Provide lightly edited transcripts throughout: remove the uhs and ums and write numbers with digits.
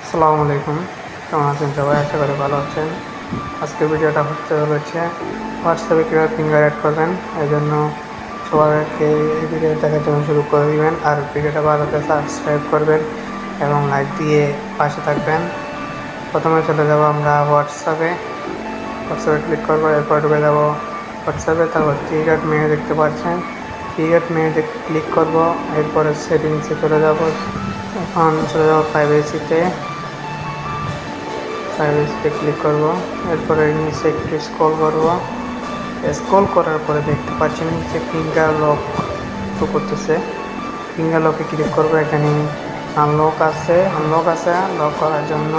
আসসালামু আলাইকুম, কেমন আছেন সবাই? আশা করি ভালো আছেন। আজকের ভিডিওটা হচ্ছে হোয়াটসঅ্যাপে কীভাবে ফিঙ্গার অ্যাড করবেন। এই জন্য সবাইকে এই ভিডিও দেখার জন্য শুরু করে দিবেন, আর ভিডিওটা ভালো লাগলে সাবস্ক্রাইব করবেন এবং লাইক দিয়ে পাশে থাকবেন। প্রথমে চলে যাব আমরা হোয়াটসঅ্যাপে ক্লিক করবো, এরপর ঢুকে যাবো হোয়াটসঅ্যাপে। তারপর ক্রিয়েট মেনু দেখতে পাচ্ছেন, ক্রিয়েট মেনুতে ক্লিক করব, এরপরে সেটিংসে চলে যাব। এখন চলে যাবো প্রাইভেসিতে ক্লিক করব, এরপরে নিচে একটু স্ক্রল করব। স্ক্রল করার পরে দেখতে পাচ্ছেন নিচে ফিঙ্গার লক শো করতেছে। ফিঙ্গার লকে ক্লিক করব। এখানে আনলক আছে, লক করার জন্য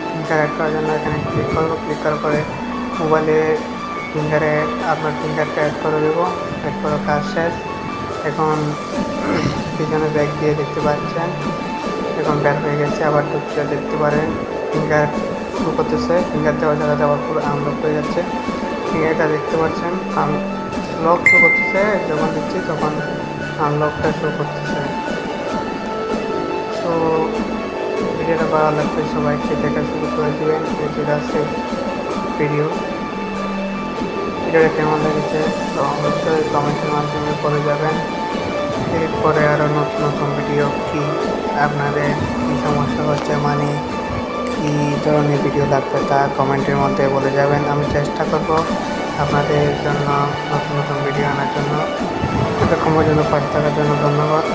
ফিঙ্গার অ্যাড করার জন্য এখানে ক্লিক করব। ক্লিক করার পরে মোবাইলে আপনার ফিঙ্গারটা অ্যাড করে দেবো। এরপরে কাজ শেষ। এখন পিছনে ব্যাক দিয়ে দেখতে পাচ্ছেন এখন ব্যাক হয়ে গেছে। আবার ঢুকতে দেখতে পারেন ফিঙ্গার শো করতেছে। ফিঙ্গার দেওয়ার জায়গাতে আবার পুরো আনলক হয়ে যাচ্ছে। ফিঙ্গারটা দেখতে পাচ্ছেন লক শো করতেছে, যখন দিচ্ছি তখন আনলকটা শো করতেছে। তো ভিডিওটা ভালো লাগবে সবাইকে দেখা শুরু করে দেবেন। যেটা আছে ভিডিওটা কেমন লেগেছে তো অবশ্যই কমেন্টের মাধ্যমে বলে যাবেন। এরপরে আরও নতুন নতুন ভিডিও কি আপনাদের কী সমস্যা হচ্ছে, মানে কী ধরনের ভিডিও লাগবে তা কমেন্টের মধ্যে বলে যাবেন। আমি চেষ্টা করব আপনাদের জন্য নতুন নতুন ভিডিও আনার জন্য। এতক্ষণ পর্যন্ত পাশে থাকার জন্য ধন্যবাদ।